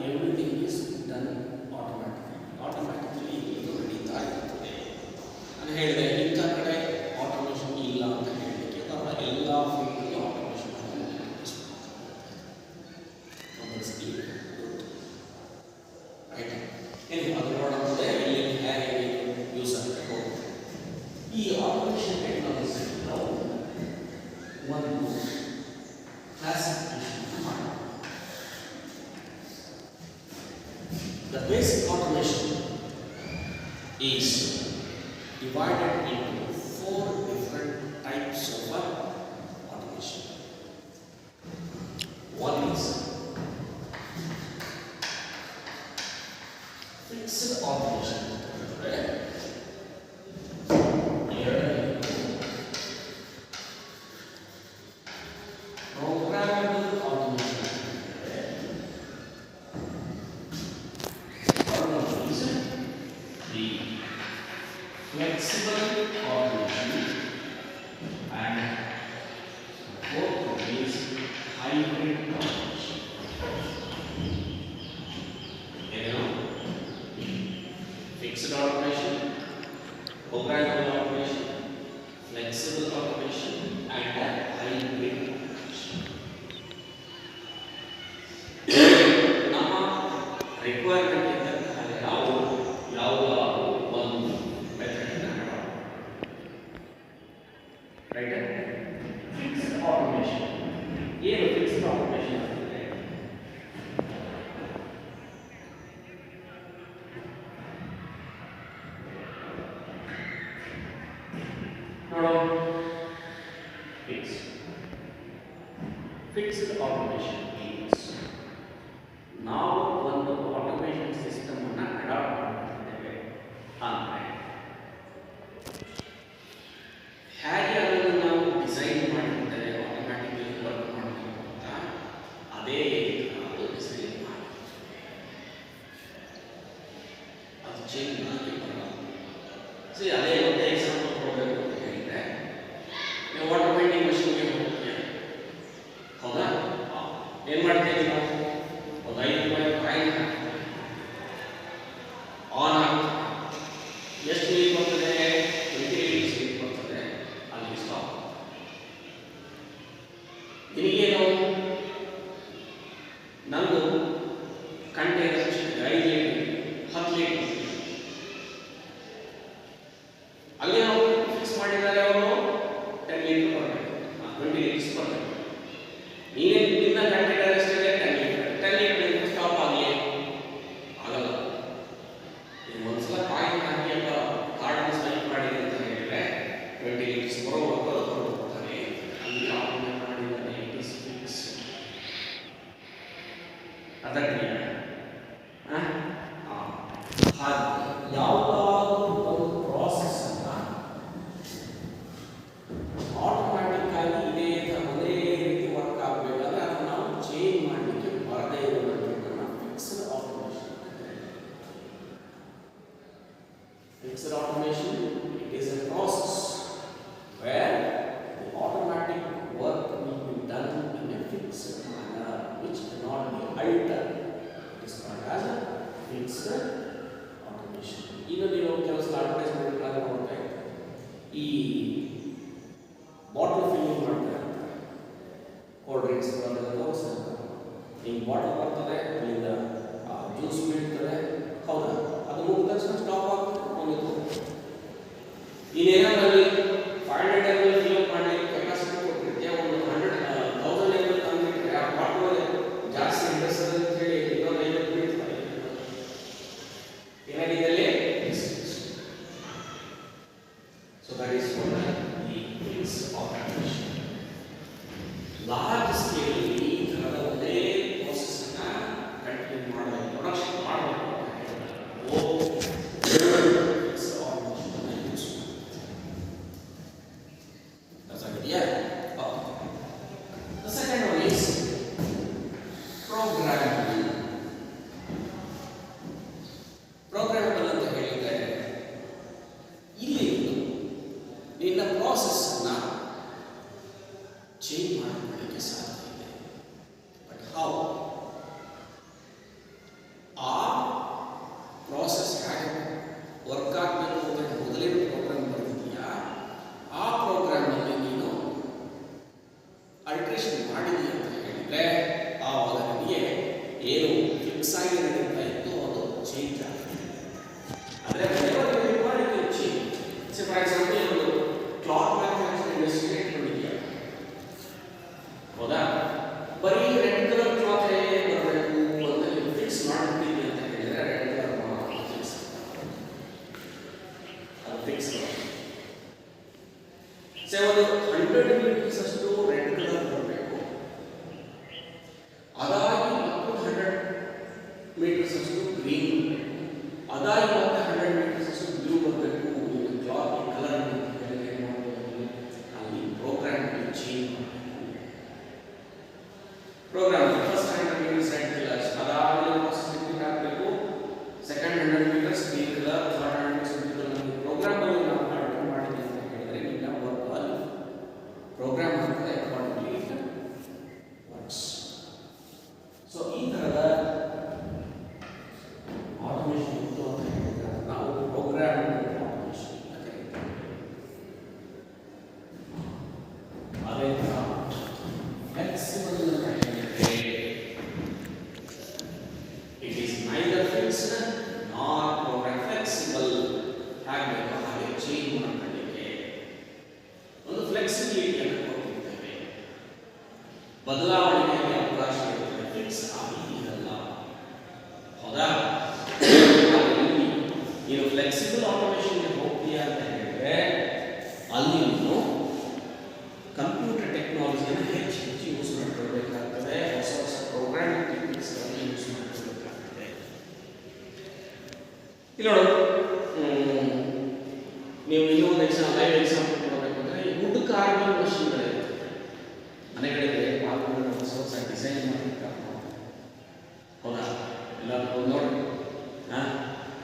ಎವ್ರಿಥಿಂಗ್ ಈಸ್ ಡನ್ ಆಟೋಮ್ಯಾಟಿಕಲಿ ಇದು ನಡೀತಾ ಇರ್ತದೆ. ನಾನು ಹೇಳಿದೆ ಇಂಥ ಕಡೆ ಆಟೋಮೇಷನ್ ಇಲ್ಲ ಅಂತ ಹೇಳಲಿಕ್ಕೆ ನಮ್ಮ ಎಲ್ಲ ಫೀಲ್ಡ್ಗೆ ಆಟೋಮೇಷನ್ ಆಟೋಮೇಷನ್ ಟೆಕ್ನಾಲಜಿ ನಾವು ಒಂದು ಕ್ಲಾಸಿಫಿಕೇಶನ್ ಮಾಡೋಣ. The basic automation is divided into four different types of automation. One is fixed automation. Programmable automation. The flexible automation and fourth is hybrid automation. Fixed automation, programmable automation, flexible automation and hybrid automation. ನಮ್ಮ requirement ಇದ್ದಂತೆ ನಾವು ಯಾವುದಾದರೂ ಒಂದು method right. Fixed automation ಏನು? Fixed automation ಅಂದರೆ ನೋಡೋ fixed automation means ನಾವು ಒಂದು ಆಟೋಮೇಷನ್ ಸಿಸ್ಟಮ್ ಅನ್ನು ಅಡಾಪ್ಟ್ ಮಾಡ್ತಿದ್ದೇವೆ ಅಂದರೆ ಹೇಗೆ ಅದನ್ನು ನಾವು ಡಿಸೈನ್ ಮಾಡಿರ್ತೇವೆ ಆಟೋಮ್ಯಾಟಿಕಲಿ ವರ್ಕ್ ಮಾಡಬೇಕು ಅಂತ ಅದೇ ನಾವು ಡಿಸೈನ್ ಮಾಡ್ತೀವಿ. ಅದು ಚೇಂಜ್ ಮಾಡಲಿಕ್ಕೆ ಬರಲ್ಲ. ಸರಿ, ಅದೇ ಒಂದೇ ಎಕ್ಸಾಂಪಲ್ ಕೊಡಬೇಕು ಅಂತ ಹೇಳಿದ್ರೆ ನೀವು ವಾಟರ್ ಪೇಂಟಿಂಗ್ ಮಷೀನ್ಗೆ ಹೋಗ್ತೀವಿ, ಹೌದಾ? ಏನು ಮಾಡ್ತೀವಿ ನಾವು? ಒಂದು ₹5 ಕಾಯಿನ್ ಹಾಕ್ತೀವಿ, ಆನ್ ಆಗ್ತದೆ. ಎಷ್ಟು ನೀರು ಬರ್ತದೆ? 20 ಲೀಟರ್ಸ್ ನೀರು ಬರ್ತದೆ. ಅಲ್ಲಿ ಸ್ಟಾಪ್. ನಿಮಗೇನು ನಂದು ಕಂಟೈನರ್ 5 ಲೀಟರ್ 10 ಲೀಟರ್ ಅಲ್ಲಿ ನಾವು ಫಿಕ್ಸ್ ಮಾಡಿದ್ದಾರೆ. ಅವರು 10 ಲೀಟರ್ ಬರಬೇಕು, 20 ಲೀಟರ್ಸ್ ಬರಬೇಕು. ನೀನೇ ನಿನ್ನ ಕಂಟೈನರ್ ಎಷ್ಟಿದೆ? 10 ಲೀಟರ್ ಸ್ಟಾಪ್ ಆಗಲಿ ಆಗಲ್ಲ. ನೀವು ಒಂದ್ಸಲ ಕಾಯಿನ್ ಹಾಕಿ ಅಂತ ಕಾರ್ಡನ್ನು ಸ್ವೈಪ್ ಮಾಡಿದೆ ಅಂತ ಹೇಳಿದ್ರೆ 20 ಲೀಟರ್ಸ್ ಬರೋವರೆಗೂ ಅದು ಹೋಗ್ತಾನೆ. ಅಲ್ಲಿ ಆಟೋಮೇಟ್ ಮಾಡಿದ್ದಾರೆ. It is fix. ಅದಕ್ಕೆ ಯಾವುದಾದ್ರೂ ಒಂದು ಪ್ರಾಸೆಸ್ ಅನ್ನ ಆಟೋಮ್ಯಾಟಿಕ್ ಆಗಿ ಇದೇ ಒಂದೇ ರೀತಿ ವರ್ಕ್ ಆಗಬೇಕಾದ್ರೆ ಅದನ್ನು ನಾವು ಚೇಂಜ್ ಮಾಡಲಿಕ್ಕೆ ಬರದೇ ಇರೋದನ್ನ fixed automation. Fixed automation it is A process where the automatic work will be done in a fixed manner which cannot be altered. It is called as a fixed automation. ಈಗ ನೀವು ಕೆಲವು advertisement ನೋಡ್ತಾ ಇರ್ತೀರಿ, ಈ bottle filling ಮಾಡ್ತಾರೆ, cold drinks ಅದೆಲ್ಲ ತೋರಿಸ್ತಾರೆ. ಹಿಂಗೆ ಬಾಟಲ್ ಬರ್ತದೆ, ಅಲ್ಲಿಂದ ಜ್ಯೂಸ್ ಬೀಳ್ತದೆ, ಹೌದಾ? ಅದು ಮುಗಿದ ತಕ್ಷಣ ಸ್ಟಾಪ್ ಆಗ್ತದೆ, ಮುಗಿದು. ಇನ್ನೇನಾದ್ರಲ್ಲಿ 500 ml ಫಿಲ್ ಮಾಡಲಿಕ್ಕೆ ಕೆಪಾಸಿಟಿ ಕೊಟ್ಟಿರ್ತೀಯ, ಒಂದು 1000 ml ತಂದಿಟ್ಟರೆ ಆ ಬಾಟಲ್ ಜಾಸ್ತಿ ಇಂಡಸ್ಟ್ರಿ ಅಂತ ಹೇಳಿ 250 ಬೀಳ್ತಾರೆ. ಏನಾಗಿದೆ ಅಲ್ಲಿ? So that is what the fixed automation. Large scale ಈ ಥರದ ಒಂದೇ ಪ್ರೋಸೆಸ್ ಅನ್ನ ಕಂಟಿನ್ಯೂ ಮಾಡಬೇಕು, ಪ್ರೊಡಕ್ಷನ್ ಮಾಡಬೇಕು. ಫಿಕ್ಸ್ಡ್ ಆಟೋಮೇಷನ್ ಯೂಸ್ ಮಾಡ್ತೀವಿ. The second one is programmable. Programmable ಅಂತ ಹೇಳಿದ್ರೆ ಇಲ್ಲಿ ನಿನ್ನ ಪ್ರಾಸೆಸ್ ಅನ್ನ ಚೇಂಜ್ ಮಾಡಲಿಕ್ಕೆ ಸಾಧ್ಯ ಇದೆ. But how? ಆ ಪ್ರಾಸೆಸ್ ಹೇಗೆ ವರ್ಕ್ ಆಗಬೇಕು ಅಂತ ಮೊದಲೇ ಪ್ರೋಗ್ರಾಮ್ ಬರೆದಿದೆಯಾ, ಆ ಪ್ರೋಗ್ರಾಮಲ್ಲಿ ನೀನು ಅಲ್ಟ್ರೇಷನ್ ಮಾಡಿದೀಯ ಅಂತ ಹೇಳಿದ್ರೆ ಆವಾಗ ನಿಮಗೆ ಏನು ಫಿಕ್ಸ್ ಆಗಿ ನಡೀತಾ ಇತ್ತು ಅದು ಚೇಂಜ್ ಆಗ್ತದೆ. ಅಂದರೆ ಫಾರ್ ಎಕ್ಸಾಂಪಲ್ ಒಂದು 100 ಮೀಟರ್ಸ್ ಅಷ್ಟು ರೆಡ್ ಕಲರ್ ಬರಬೇಕು. ಅದಾಗಿ ಮತ್ತು 100 ಮೀಟರ್ಸ್ ಅಷ್ಟು ಗ್ರೀನ್ ಬರಬೇಕು. ಅದಾಗಿ ಮತ್ತೆ 100 ಮೀಟರ್ಸ್ ಅಷ್ಟು ಬ್ಲೂ ಬರಬೇಕು. ಕ್ಲಾತ್ ಕಲರ್ ಏನು ಮಾಡಬಹುದು, ಅಲ್ಲಿ ಪ್ರೋಗ್ರಾಮ್ ಚೇಂಜ್ ಮಾಡಬೇಕು. Program first 100 metres red colours, ಅದಾಗಲೇ ಫಸ್ಟ್ ಹಾಕಬೇಕು. Second 100 metres green colour, third 100 metres blue colour. Program ಅಲ್ಲಿ ನಾವು ಮಾಡಿದ್ವಿ ಅಂತ ಹೇಳಿದ್ರೆ ನಿಮ್ಮ ವರ್ಕ್ ಅಲ್ಲಿ ಪ್ರೋಗ್ರಾಮ್ ಅಂತ ಅಕಾರ್ಡಿಂಗ್ಲಿ ವರ್ಕ್ಸ್. ಸೊ ಈ ತರದ ಆಟೋಮೇಷನ್ ಇತ್ತು ಅಂತ ಹೇಳಿದ್ರೆ ನಾವು ಪ್ರೋಗ್ರಾಮ್ ಆಟೋಮೇಷನ್ ಅಂತ ಕರೀತೀವಿ. ಅದೇ ತರ ಫ್ಲೆಕ್ಸಿಬಲ್ ಅಂತ ಹೇಳಿದ್ರೆ ಇಟ್ ಈಸ್ ನೈದರ್ ಫಿಕ್ಸ್ಡ್ ನಾರ್ ಪ್ರೋಗ್ರಾಮ್. ಫ್ಲೆಕ್ಸಿಬಲ್ ಆಗಬೇಕು, ಹಾಗೆ ಚೇಂಜ್ ಮಾಡಲಿಕ್ಕೆ ಒಂದು ಫ್ಲೆಕ್ಸಿಬಿಲಿಟಿಯನ್ನು ಕೊಟ್ಟಿದ್ದೇವೆ. ಬದಲಾವಣೆಗೆ ಅವಕಾಶ ಇರುತ್ತೆ, ಫಿಕ್ಸ್ ಆಗಿ ಇರಲ್ಲ. ಹೌದಾ? ನೀನು ಫ್ಲೆಕ್ಸಿಬಲ್ ಆಟೋಮೇಷನ್ಗೆ ಹೋಗ್ತೀಯಾ ಅಂತ ಹೇಳಿದ್ರೆ ಅಲ್ಲಿ ನೀನು ಕಂಪ್ಯೂಟರ್ ಟೆಕ್ನಾಲಜಿಯನ್ನು ಹೆಚ್ಚು ಹೆಚ್ಚು ಯೂಸ್ ಮಾಡ್ಕೊಳ್ಬೇಕಾಗ್ತದೆ. ಹೊಸ ಹೊಸ ಪ್ರೋಗ್ರಾಮಿಂಗ್ ಟೆಕ್ನಿಕ್ಸ್ಗಳನ್ನು ಯೂಸ್ ಮಾಡ್ಕೊಳ್ಬೇಕಾಗ್ತದೆ. ಇಲ್ಲಿ ನೋಡು, ನೀವು ಇನ್ನೊಂದು ಲೈವ್ ಎಕ್ಸಾಂಪಲ್ ಕೊಡಬೇಕು ಅಂದರೆ ಈ ವುಡ್ ಕಾರ್ವಿಂಗ್ ಮಷಿನ್ಗಳಿರುತ್ತೆ ಮನೆಗಳಿಗೆ, ಪಾಲ್ಗೊಂಡು ಹೊಸ ಹೊಸ ಡಿಸೈನ್ ಮಾಡಿರ್ತಾರೆ. ಹೌದಾ? ಎಲ್ಲ ನೋಡಿ,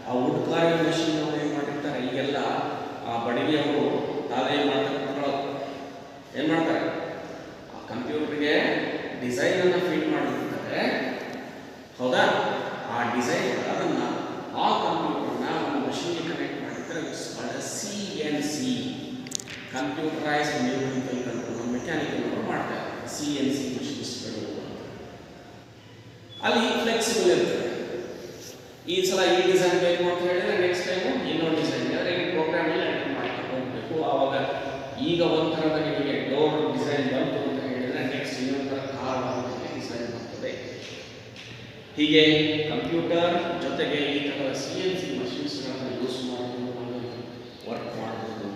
ಆ ವುಡ್ ಕಾರ್ವಿಂಗ್ ಮಷಿನ್ ಅವರು ಏನು ಮಾಡಿರ್ತಾರೆ, ಈಗೆಲ್ಲ ಆ ಬಡಗಿಯವರು ತಾವೇ ಮಾಡ್ತಾರೆ, ಏನು ಮಾಡ್ತಾರೆ, ಆ ಕಂಪ್ಯೂಟರ್ಗೆ ಡಿಸೈನನ್ನು ಫೀಡ್ ಮಾಡಿರ್ತಾರೆ. ಹೌದಾ? ಆ ಡಿಸೈನ್ ಅದನ್ನು ಆ ಕಂಪ್ಯೂಟರ್ನ ಒಂದು ಮಷಿನ್ಗೆ ಕನೆಕ್ಟ್ ಮಾಡಿರ್ತಾರೆ. CNC computerised numerical control, mechanical ಅವರು ಮಾಡ್ತಾರೆ. CNC ಮಷಿನ್ಸ್ಗಳು ಅಲ್ಲಿ ಫ್ಲೆಕ್ಸಿಬಲ್ ಇರ್ತದೆ. ಈ ಸಲ ಈ ಡಿಸೈನ್ ಬೇಕು ಅಂತ ಹೇಳಿದ್ರೆ ನೆಕ್ಸ್ಟ್ ಟೈಮು ಇನ್ನೊಂದು ಡಿಸೈನ್, ಅಂದರೆ ಈ ಪ್ರೋಗ್ರಾಮಲ್ಲಿ ಎಂಟರ್ ಮಾಡ್ಕೊಂಡು ಹೋಗಬೇಕು. ಆವಾಗ ಈಗ ಒಂಥರದ ನಿಮಗೆ ಡೋರ್ ಡಿಸೈನ್ ಬಂತು ಅಂತ ಹೇಳಿದ್ರೆ ನೆಕ್ಸ್ಟ್ ಇನ್ನೊಂದು ಥರ ಕಾರ್ ಡಿಸೈನ್ ಬರ್ತದೆ. ಹೀಗೆ ಕಂಪ್ಯೂಟರ್ ಜೊತೆಗೆ ಈ ಥರದ CNC ಮಷಿನ್ಸ್ಗಳನ್ನು ಯೂಸ್ ಮಾಡೋದು, ವರ್ಕ್ ಮಾಡ್ಬೋದು,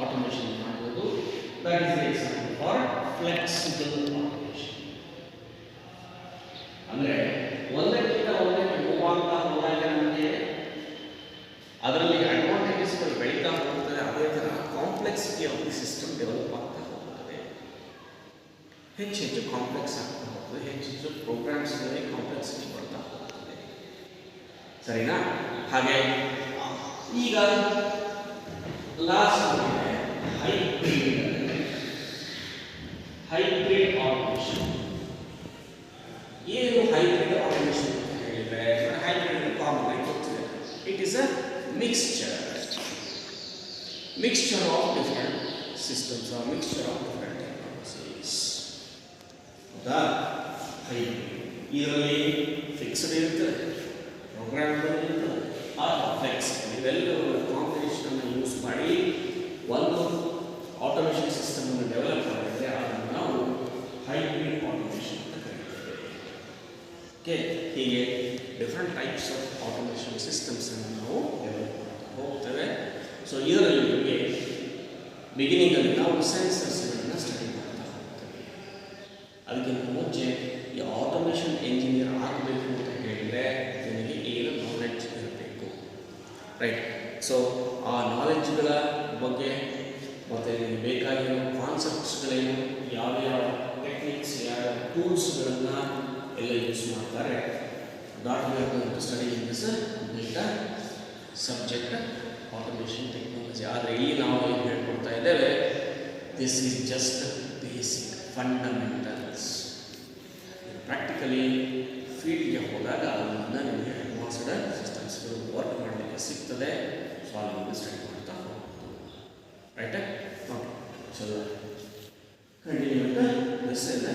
ಆಟೋಮೇಷನ್ ಮಾಡ್ಬೋದು. That is the example for flexible automation. ಅಂದರೆ ಒಂದಕ್ಕಿಂತ ಒಂದಕ್ಕೆ ಮೂವ್ ಆಗ್ತಾ ಹೋದಾಗ ನಮಗೆ ಅದರಲ್ಲಿ ಅಡ್ವಾಂಟೇಜಸ್ಗಳು ಬೆಳೀತಾ ಹೋಗ್ತದೆ. ಅದೇ ಥರ complexity of the system develop ಆಗ್ತಾ ಹೋಗ್ತದೆ, ಹೆಚ್ಚು ಹೆಚ್ಚು ಕಾಂಪ್ಲೆಕ್ಸ್ ಆಗ್ತಾ ಹೋಗ್ತದೆ, ಹೆಚ್ಚು ಹೆಚ್ಚು ಪ್ರೋಗ್ರಾಮ್ಸ್ಗಳಲ್ಲಿ ಕಾಂಪ್ಲೆಕ್ಸಿಟಿ ಬರ್ತಾ ಹೋಗ್ತದೆ. ಸರಿನಾ? ಹಾಗೆ ಈಗ ಲಾಸ್ಟ್ ಹೈಬ್ರಿಡ್ ಆಟೋಮೇಷನ್. ಏನು ಹೈಬ್ರಿಡ್ ಆಟೋಮೇಷನ್ ಅಂತ ಹೇಳಿದ್ರೆ, ಹೈಬ್ರಿಡ್ ಕಾಮನ್ ಆಗಿ ಗೊತ್ತಿದೆ. It is a mixture of different systems are mixture of different technologies. ಹೌದಾ? ಹೈಬ್ರಿಡ್ ಇದರಲ್ಲಿ ಫಿಕ್ಸ್ಡ್ ಇರ್ತದೆ, ಪ್ರೋಗ್ರಾಮಬಲ್ ಇರ್ತದೆ, ಅಥವಾ ಫ್ಲೆಕ್ಸಿಬಲ್. ಇವೆಲ್ಲವೂ ಕಾಂಬಿನೇಷನನ್ನು ಯೂಸ್ ಮಾಡಿ ಒಂದು ಆಟೋಮೇಷನ್ ಸಿಸ್ಟಮನ್ನು ಡೆವಲಪ್ ಮಾಡಿದರೆ ಅದನ್ನು ನಾವು ಹೈಬ್ರಿಡ್ ಆಟೋಮೇಷನ್ ಅಂತ ಕರೀತೇವೆ. ಓಕೆ, ಹೀಗೆ ಡಿಫ್ರೆಂಟ್ ಟೈಪ್ಸ್ ಆಫ್ ಆಟೋಮೇಷನ್ ಸಿಸ್ಟಮ್ಸನ್ನು ನಾವು ಡೆವಲಪ್ ಮಾಡ್ತಾ ಹೋಗ್ತೇವೆ. ಸೊ ಇದರಲ್ಲಿ ನಿಮಗೆ ಬಿಗಿನಿಂಗಲ್ಲಿ ನಾವು ಸೆನ್ಸರ್ಸ್ಗಳನ್ನು ಸ್ಟಡಿ ಮಾಡ್ತಾ ಹೋಗ್ತೇವೆ. ಅದಕ್ಕಿಂತ ಮುಂಚೆ ಈ ಆಟೋಮೇಷನ್ ಎಂಜಿನಿಯರ್ ಆಗಬೇಕು ಅಂತ ಹೇಳಿದರೆ ನಿಮಗೆ ಏನು ನಾಲೆಡ್ಜ್ ಇರಬೇಕು, ರೈಟ್? ಸೊ ಆ ನಾಲೆಡ್ಜ್ಗಳ ಬಗ್ಗೆ ಮತ್ತು ನಿಮಗೆ ಬೇಕಾಗಿರೋ ಕಾನ್ಸೆಪ್ಟ್ಸ್ಗಳೇನು, ಯಾವ್ಯಾವ ಟೆಕ್ನಿಕ್ಸ್, ಯಾವ್ಯಾವ ಟೂಲ್ಸ್ಗಳನ್ನು ಎಲ್ಲ ಯೂಸ್ ಮಾಡ್ತಾರೆ, that we are going to study in this data subject automation technology. ಆದರೆ ಇಲ್ಲಿ ನಾವು ಏನು ಹೇಳ್ಕೊಡ್ತಾ ಇದ್ದೇವೆ, this is just basic fundamentals. Practically ಫೀಲ್ಡ್ಗೆ ಹೋದಾಗ ಅದನ್ನು ನಿಮಗೆ ಅಡ್ವಾನ್ಸ್ಡ್ ಸಿಸ್ಟಮ್ಸ್ಗಳು ವರ್ಕ್ ಮಾಡಲಿಕ್ಕೆ ಸಿಗ್ತದೆ. ಸೊ ಅಲ್ಲಿ ಸ್ಟಡಿ ಮಾಡ್ತಾ ಹೋಗ್ಬೋದು, ರೈಟ್? ಓಕೆ, ಚಲೋ ಕಂಟಿನ್ಯೂ. This is